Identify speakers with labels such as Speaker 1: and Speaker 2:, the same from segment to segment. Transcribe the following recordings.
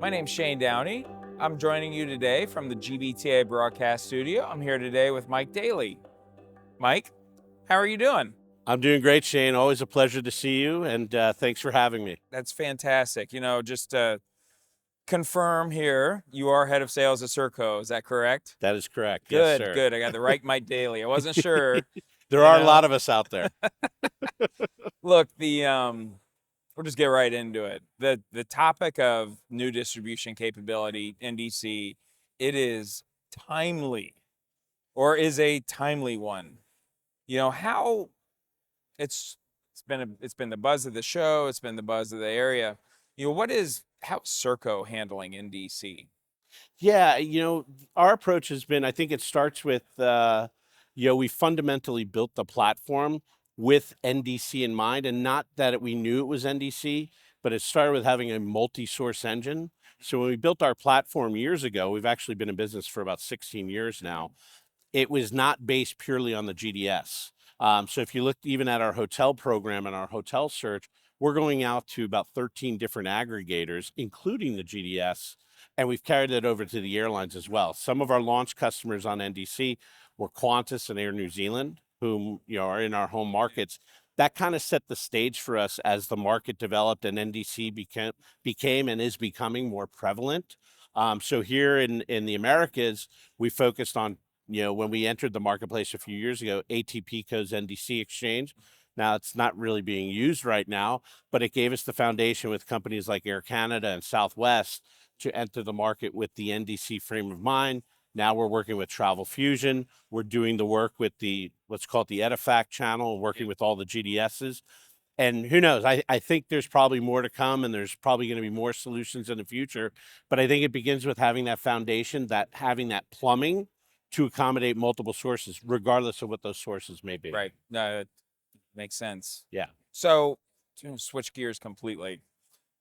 Speaker 1: My name's Shane Downey. I'm joining you today from the GBTA broadcast studio. I'm here today with Mike Daly. Mike, how are you doing?
Speaker 2: I'm doing great, Shane. Always a pleasure to see you, and thanks for having me.
Speaker 1: That's fantastic. Just to confirm here, you are head of sales at Serko. Is that correct?
Speaker 2: That is correct. Yes,
Speaker 1: Good,
Speaker 2: sir.
Speaker 1: good. I got the right Mike Daly. I wasn't sure.
Speaker 2: There
Speaker 1: You
Speaker 2: are a
Speaker 1: know,
Speaker 2: lot of us out there.
Speaker 1: Look, we'll just get right into it. The topic of new distribution capability, NDC, it is timely, or is a timely one. How it's been the buzz of the show, it's been the buzz of the area. How's Serco handling NDC?
Speaker 2: Yeah, our approach has been, I think it starts with, we fundamentally built the platform with NDC in mind, and not that we knew it was NDC, but it started with having a multi-source engine. So when we built our platform years ago, we've actually been in business for about 16 years now. It was not based purely on the GDS. So if you look even at our hotel program and our hotel search, we're going out to about 13 different aggregators, including the GDS, and we've carried that over to the airlines as well. Some of our launch customers on NDC were Qantas and Air New Zealand, whom are in our home markets. That kind of set the stage for us as the market developed and NDC became and is becoming more prevalent. So here in the Americas, we focused on, when we entered the marketplace a few years ago, ATPCO's NDC exchange. Now, it's not really being used right now, but it gave us the foundation with companies like Air Canada and Southwest to enter the market with the NDC frame of mind. Now we're working with Travel Fusion. We're doing the work with let's call it the Edifact channel, working with all the GDSs. And who knows, I think there's probably more to come, and there's probably going to be more solutions in the future. But I think it begins with having that foundation, having that plumbing to accommodate multiple sources, regardless of what those sources may be.
Speaker 1: Right. No, it makes sense.
Speaker 2: Yeah.
Speaker 1: So, to switch gears completely,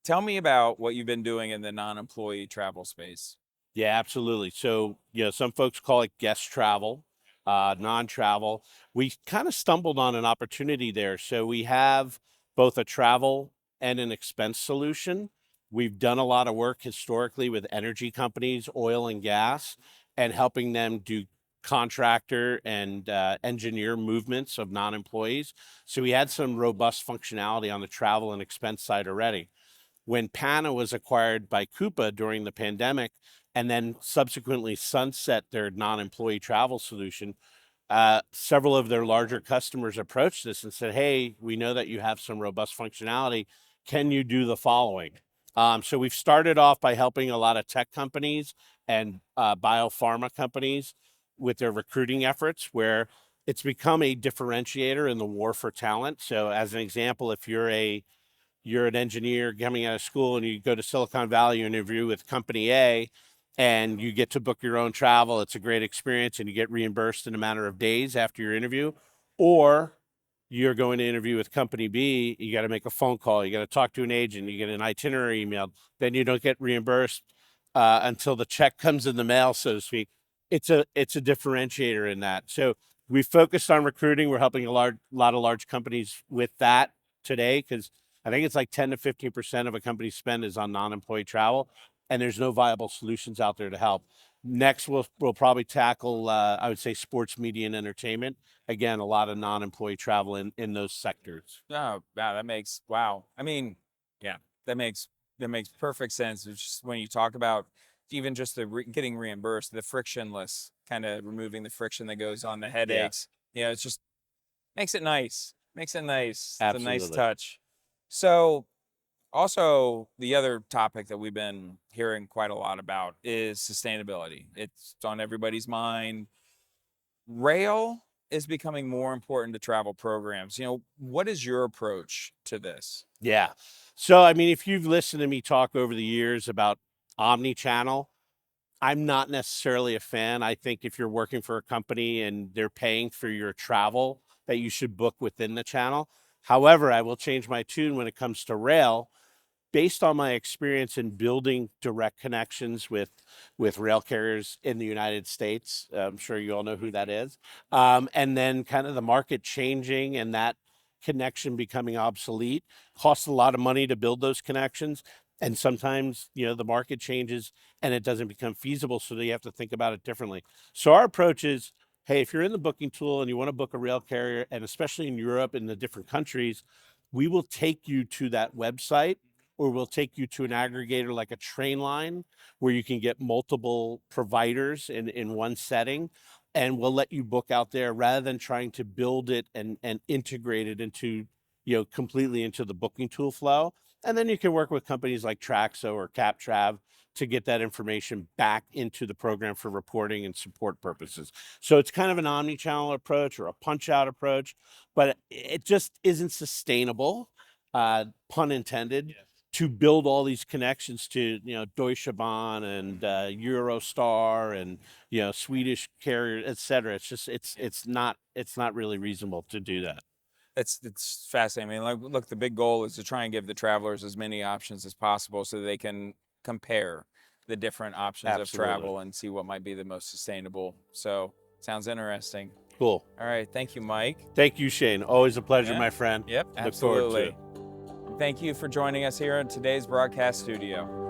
Speaker 1: tell me about what you've been doing in the non-employee travel space.
Speaker 2: Yeah, absolutely. So, some folks call it guest travel, non-travel. We kind of stumbled on an opportunity there. So we have both a travel and an expense solution. We've done a lot of work historically with energy companies, oil and gas, and helping them do contractor and engineer movements of non-employees. So we had some robust functionality on the travel and expense side already. When PANA was acquired by Coupa during the pandemic, and then subsequently sunset their non-employee travel solution, several of their larger customers approached us and said, hey, we know that you have some robust functionality. Can you do the following? So we've started off by helping a lot of tech companies and biopharma companies with their recruiting efforts, where it's become a differentiator in the war for talent. So as an example, if you're an engineer coming out of school and you go to Silicon Valley, you interview with company A, and you get to book your own travel. It's a great experience, and you get reimbursed in a matter of days after your interview. Or you're going to interview with company B, you got to make a phone call, you got to talk to an agent, you get an itinerary emailed, then you don't get reimbursed until the check comes in the mail, so to speak. It's a differentiator in that. So we focused on recruiting. We're helping a lot of large companies with that today, because I think it's like 10 to 15% of a company's spend is on non-employee travel, and there's no viable solutions out there to help. Next, we'll probably tackle, I would say, sports, media, and entertainment. Again, a lot of non-employee travel in those sectors.
Speaker 1: Oh, wow, wow. I mean, yeah, that makes perfect sense. It's just when you talk about even just getting reimbursed, the frictionless, kind of removing the friction that goes on, the headaches. It's just makes it nice. Makes it nice. It's a nice
Speaker 2: Absolutely.
Speaker 1: touch. So, also, the other topic that we've been hearing quite a lot about is sustainability. It's on everybody's mind. Rail is becoming more important to travel programs. What is your approach to this?
Speaker 2: Yeah. So, I mean, if you've listened to me talk over the years about omni-channel, I'm not necessarily a fan. I think if you're working for a company and they're paying for your travel, that you should book within the channel. However, I will change my tune when it comes to rail, based on my experience in building direct connections with rail carriers in the United States. I'm sure you all know who that is. And then kind of the market changing and that connection becoming obsolete. Costs a lot of money to build those connections. And sometimes, the market changes and it doesn't become feasible. So you have to think about it differently. So our approach is, hey, if you're in the booking tool and you want to book a rail carrier, and especially in Europe and the different countries, we will take you to that website, or we'll take you to an aggregator like a train line where you can get multiple providers in one setting. And we'll let you book out there rather than trying to build it and integrate it into, completely into the booking tool flow. And then you can work with companies like Traxo or CapTrav to get that information back into the program for reporting and support purposes. So it's kind of an omni-channel approach or a punch-out approach, but it just isn't sustainable, pun intended, to build all these connections to, Deutsche Bahn and Eurostar and, Swedish carrier, et cetera. It's just it's not really reasonable to do that.
Speaker 1: It's fascinating. I mean, look, the big goal is to try and give the travelers as many options as possible so they can compare the different options of
Speaker 2: Absolutely.
Speaker 1: travel and see what might be the most sustainable. So, sounds interesting.
Speaker 2: Cool.
Speaker 1: All right, thank you, Mike.
Speaker 2: Thank you, Shane. Always a pleasure,
Speaker 1: Yeah.
Speaker 2: my friend.
Speaker 1: Yep,
Speaker 2: Look forward to
Speaker 1: absolutely.
Speaker 2: it.
Speaker 1: Thank you for joining us here in today's broadcast studio.